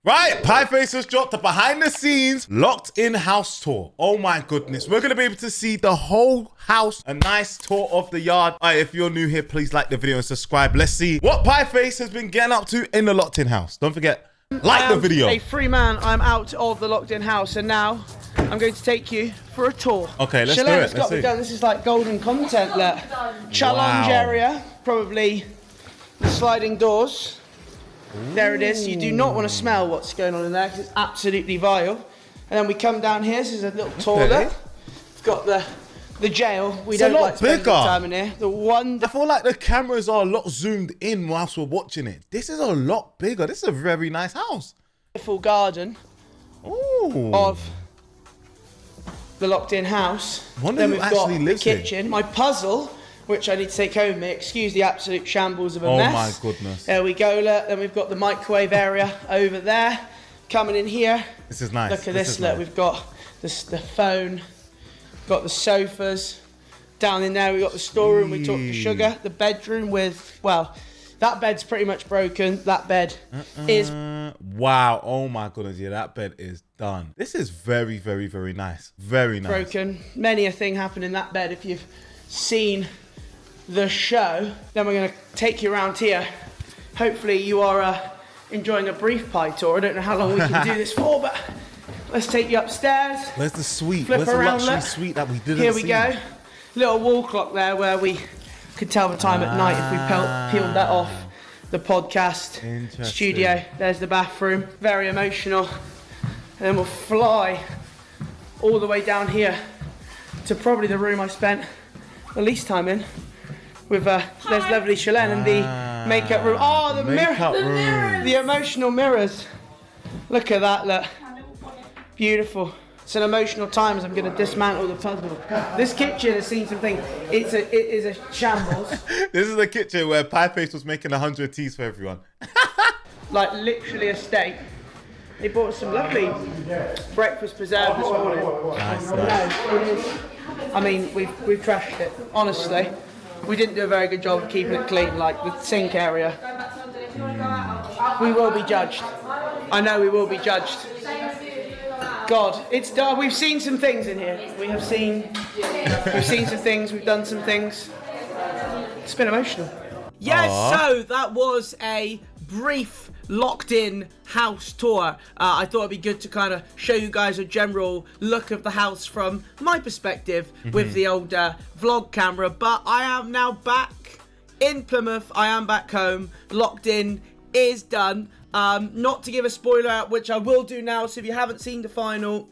Right, Pieface has dropped a behind the scenes locked in house tour. Oh my goodness. We're going to be able to see the whole house, a nice tour of the yard. All right, if you're new here, please like the video and subscribe. Let's see what Pieface has been getting up to in the locked in house. Don't forget, like the video. A free man, I'm out of the locked in house and now I'm going to take you for a tour. Okay, let's do it. Let's see. This is like golden content. Look. Challenge area, probably the sliding doors. Ooh. There it is. You do not want to smell what's going on in there because it's absolutely vile. And then we come down here. This is a little toilet. We've got the jail. We don't like spending time in here. I feel like the cameras are a lot zoomed in whilst we're watching it. This is a lot bigger. This is a very nice house. Wonderful garden. Ooh. Of the locked-in house. Then we've got the kitchen. My puzzle, which I need to take home with me. Excuse the absolute shambles of a mess. Oh my goodness. There we go. Look. Then we've got the microwave area over there. Coming in here. This is nice. Look at this. Look, we've got the phone. Got the sofas. Down in there, we've got the storeroom. We talked to Sugar. The bedroom with, well, that bed's pretty much broken. That bed is... Wow. Oh my goodness. Yeah, that bed is done. This is very, very, very nice. Very nice. Broken. Many a thing happened in that bed if you've seen the show. Then we're going to take you around here. Hopefully you are enjoying a brief pie tour. I don't know how long we can do this for, but let's take you upstairs. Where's the suite? Flip Where's around, the luxury suite that we didn't see? Here we go. Little wall clock there where we could tell the time at night if we peeled that off the podcast studio. There's the bathroom. Very emotional. And then we'll fly all the way down here to probably the room I spent the least time in. With there's lovely Shalene and the makeup room. Oh, the mirror, the emotional mirrors. Look at that, look. Beautiful. It's an emotional time as I'm going to dismantle the puzzle. This kitchen has seen some things. It is a shambles. This is the kitchen where Pieface was making 100 teas for everyone. Like literally a steak. They bought some lovely breakfast preserve this morning. Nice. No, it is. I mean, we've trashed it. Honestly, we didn't do a very good job of keeping it clean, like the sink area. We will be judged. I know we will be judged. God, it's done. We've seen some things in here. We've seen some things. We've done some things. It's been emotional. Yes, so that was a brief locked-in house tour. I thought it'd be good to kind of show you guys a general look of the house from my perspective with the old vlog camera. But I am now back in Plymouth. I am back home. Locked in is done. Not to give a spoiler out, which I will do now, so if you haven't seen the final,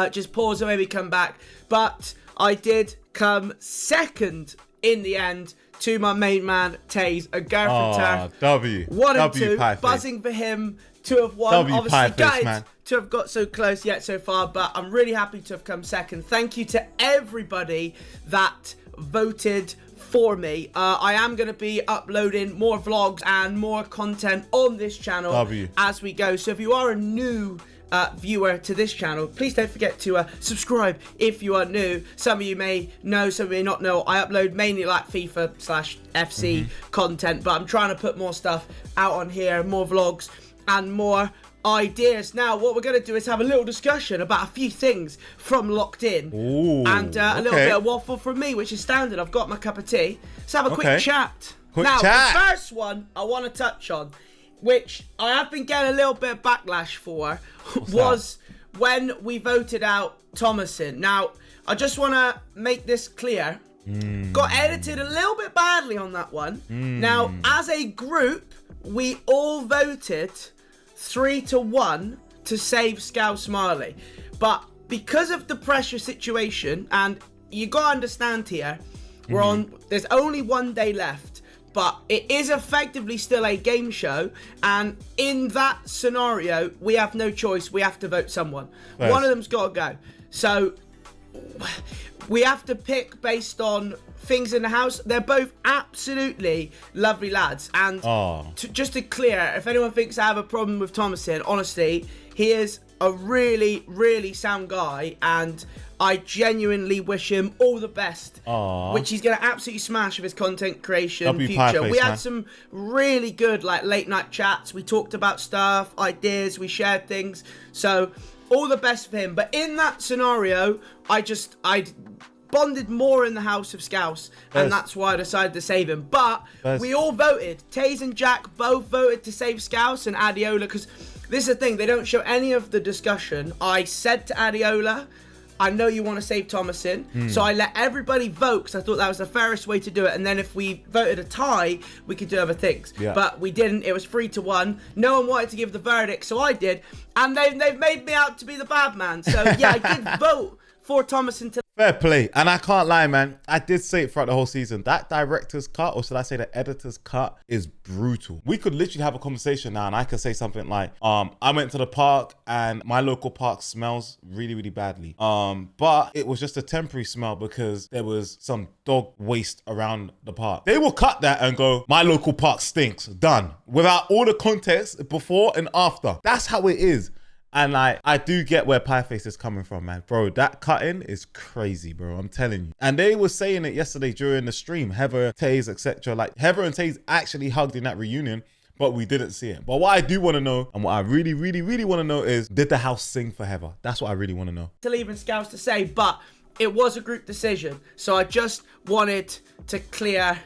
just pause and maybe come back. But I did come second in the end to my main man, Taze, a Gareth W. 1 and 2, buzzing for him to have won. Obviously, guys, to have got so close yet so far, but I'm really happy to have come second. Thank you to everybody that voted for me. I am going to be uploading more vlogs and more content on this channel as we go. So if you are a new viewer to this channel, please don't forget to subscribe if you are new. Some of you may know, some may not know. I upload mainly like FIFA/FC content, but I'm trying to put more stuff out on here, more vlogs and more ideas. Now what we're going to do is have a little discussion about a few things from Locked In. And a little bit of waffle from me, which is standard. I've got my cup of tea. Let's have a quick chat. The first one I want to touch on, which I have been getting a little bit of backlash for, was when we voted out Thomason. Now I just want to make this clear. Got edited a little bit badly on that one. Now as a group we all voted 3-1 to save Scout Smiley, but because of the pressure situation, and you gotta understand here, there's only 1 day left, but it is effectively still a game show, and in that scenario we have no choice. We have to vote someone. One of them's gotta go. So we have to pick based on things in the house. They're both absolutely lovely lads. And just to clear, if anyone thinks I have a problem with Thomasin, honestly, he is a really, really sound guy, and I genuinely wish him all the best, which he's going to absolutely smash with his content creation future. Pieface, we had some really good like late night chats. We talked about stuff, ideas, we shared things. So all the best for him. But in that scenario, I bonded more in the house of Scouse, and that's why I decided to save him. But we all voted. Taze and Jack both voted to save Scouse and Adiola, because this is the thing, they don't show any of the discussion. I said to Adiola, I know you want to save Thomasin, so I let everybody vote because I thought that was the fairest way to do it. And then if we voted a tie, we could do other things. Yeah. But we didn't. It was 3-1. No one wanted to give the verdict, so I did. And they've made me out to be the bad man. So yeah, I did vote for Thomasin to. Fair play. And I can't lie, man. I did say it throughout the whole season. That director's cut, or should I say the editor's cut, is brutal. We could literally have a conversation now, and I could say something like, I went to the park and my local park smells really, really badly. But it was just a temporary smell because there was some dog waste around the park. They will cut that and go, my local park stinks. Done. Without all the context before and after. That's how it is. And I do get where Pieface is coming from, man. Bro, that cutting is crazy, bro. I'm telling you. And they were saying it yesterday during the stream. Heather, Taze, etc. Like, Heather and Taze actually hugged in that reunion, but we didn't see it. But what I do want to know, and what I really, really, really want to know is, did the house sing for Heather? That's what I really want to know. To leave in Scouts to say, but it was a group decision. So I just wanted to clear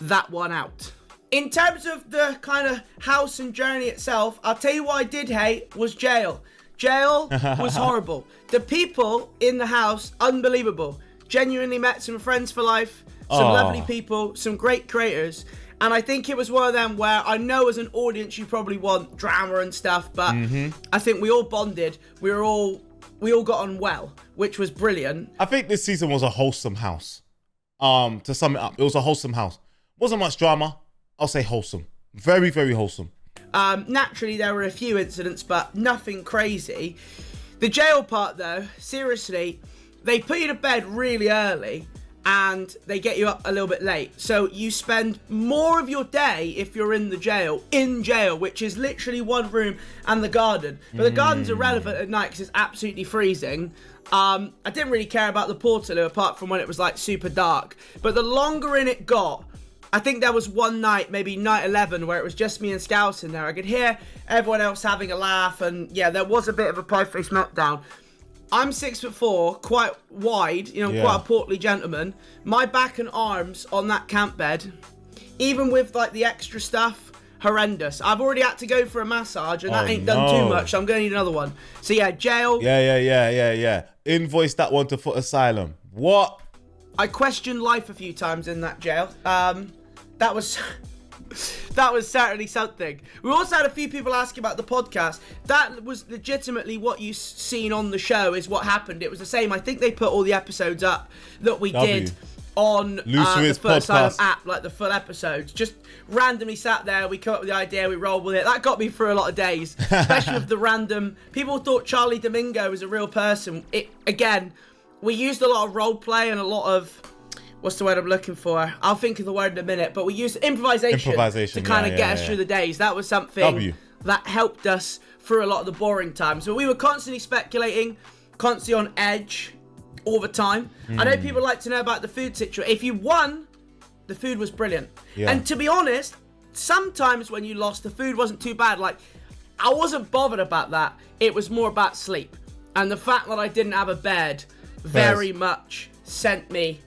that one out. In terms of the kind of house and journey itself, I'll tell you what I did hate was jail. Jail was horrible. The people in the house, unbelievable. Genuinely met some friends for life, some lovely people, some great creators. And I think it was one of them where I know as an audience you probably want drama and stuff, but I think we all bonded. We all got on well, which was brilliant. I think this season was a wholesome house. To sum it up, it was a wholesome house. Wasn't much drama. I'll say wholesome. Very, very wholesome. Naturally, there were a few incidents, but nothing crazy. The jail part, though, seriously, they put you to bed really early and they get you up a little bit late. So you spend more of your day, if you're in jail, which is literally one room and the garden. But the garden's irrelevant at night because it's absolutely freezing. I didn't really care about the Portaloo apart from when it was like super dark. But the longer in it got, I think there was one night, maybe night 11, where it was just me and Scouse in there. I could hear everyone else having a laugh, and yeah, there was a bit of a Pieface meltdown. I'm 6'4", quite wide, quite a portly gentleman. My back and arms on that camp bed, even with like the extra stuff, horrendous. I've already had to go for a massage, and that ain't done too much. So I'm going to need another one. So yeah, jail. Yeah. Invoice that one to Foot Asylum. What? I questioned life a few times in that jail. That was certainly something. We also had a few people asking about the podcast. That was legitimately what you seen on the show is what happened. It was the same. I think they put all the episodes up that we did on the Foot Asylum app, like the full episodes. Just randomly sat there, we come up with the idea, we rolled with it. That got me through a lot of days, especially with the random. People thought Charlie Domingo was a real person. We used a lot of role play and a lot of, what's the word I'm looking for? I'll think of the word in a minute, but we used improvisation to kind of get us through the days. That was something that helped us through a lot of the boring times. But we were constantly speculating, constantly on edge all the time. I know people like to know about the food situation. If you won, the food was brilliant. Yeah. And to be honest, sometimes when you lost, the food wasn't too bad. Like, I wasn't bothered about that. It was more about sleep. And the fact that I didn't have a bed very much sent me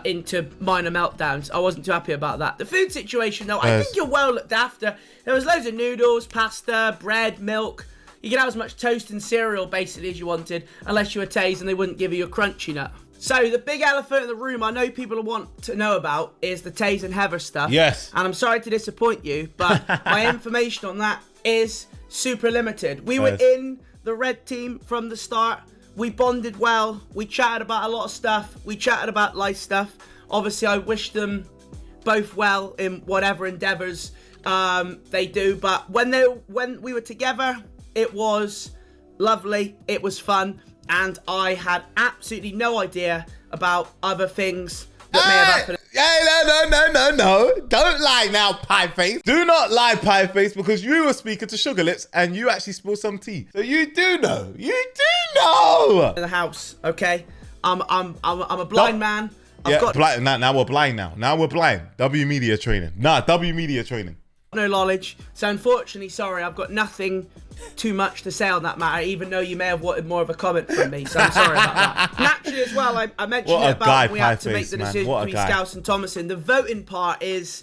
into minor meltdowns. I wasn't too happy about that. The food situation, though, I think you're well looked after. There was loads of noodles, pasta, bread, milk. You could have as much toast and cereal, basically, as you wanted, unless you were Taze and they wouldn't give you a crunchy nut. So, the big elephant in the room I know people want to know about is the Taze and Heather stuff. Yes. And I'm sorry to disappoint you, but my information on that is super limited. We were in the red team from the start. We bonded well. We chatted about a lot of stuff. We chatted about life stuff. Obviously, I wish them both well in whatever endeavors they do. But when we were together, it was lovely. It was fun. and I had absolutely no idea about other things that may have happened. No. Don't lie now, Pieface. Do not lie, Pieface, because you were speaking to Sugar Lips and you actually spilled some tea. So you do know. You do know. In the house, okay? I'm a blind man. I've got blind. Now we're blind now. Now we're blind. W media training. W media training. No knowledge. So unfortunately, sorry, I've got nothing too much to say on that matter, even though you may have wanted more of a comment from me. So I'm sorry about that. Naturally as well, I mentioned it about when we had to make the decision between Scouse and Thomason. The voting part is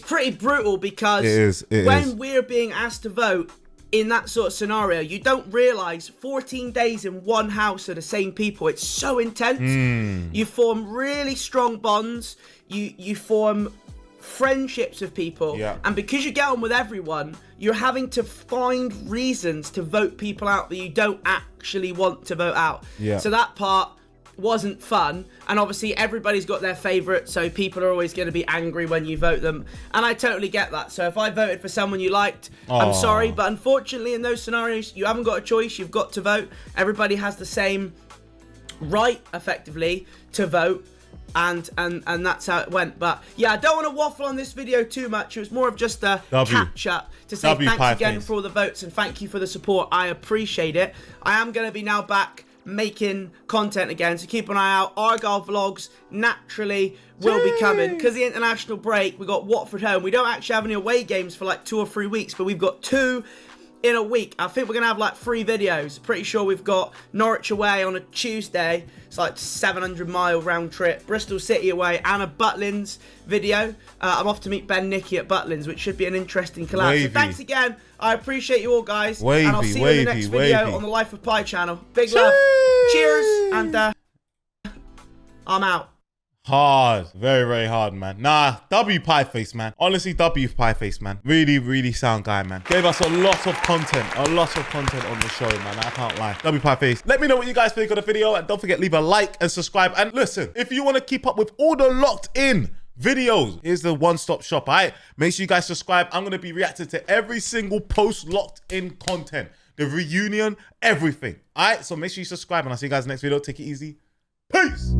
pretty brutal because when we're being asked to vote in that sort of scenario, you don't realize 14 days in one house are the same people. It's so intense. You form really strong bonds. You form friendships with people, and because you get on with everyone, you're having to find reasons to vote people out that you don't actually want to vote out. So that part wasn't fun, and obviously everybody's got their favorite, so people are always going to be angry when you vote them, and I totally get that. So if I voted for someone you liked, I'm sorry, but unfortunately in those scenarios you haven't got a choice. You've got to vote. Everybody has the same right effectively to vote, and that's how it went. But yeah, I don't want to waffle on this video too much. It was more of just a catch up to say thanks again for all the votes and thank you for the support. I appreciate it. I am going to be now back making content again, so keep an eye out. Argyle vlogs naturally will be coming because the international break, we got Watford home. We don't actually have any away games for like 2 or 3 weeks, but we've got 2 in a week. I think we're gonna have like 3 videos. Pretty sure we've got Norwich away on a Tuesday. It's like 700-mile round trip. Bristol City away and a Butlins video. I'm off to meet Ben Nicky at Butlins, which should be an interesting collab. So thanks again. I appreciate you all, guys. And I'll see you in the next video on the Life of Pi channel. Big love. Cheers. And I'm out. Hard. Very, very hard, man. Nah, W Pieface, man. Honestly, W Pieface, man. Really, really sound guy, man. Gave us a lot of content. A lot of content on the show, man. I can't lie. W Pieface. Let me know what you guys think of the video. And don't forget, leave a like and subscribe. And listen, if you want to keep up with all the locked in videos, here's the one-stop shop, all right? Make sure you guys subscribe. I'm going to be reacting to every single post locked in content. The reunion, everything. All right? So make sure you subscribe. And I'll see you guys next video. Take it easy. Peace.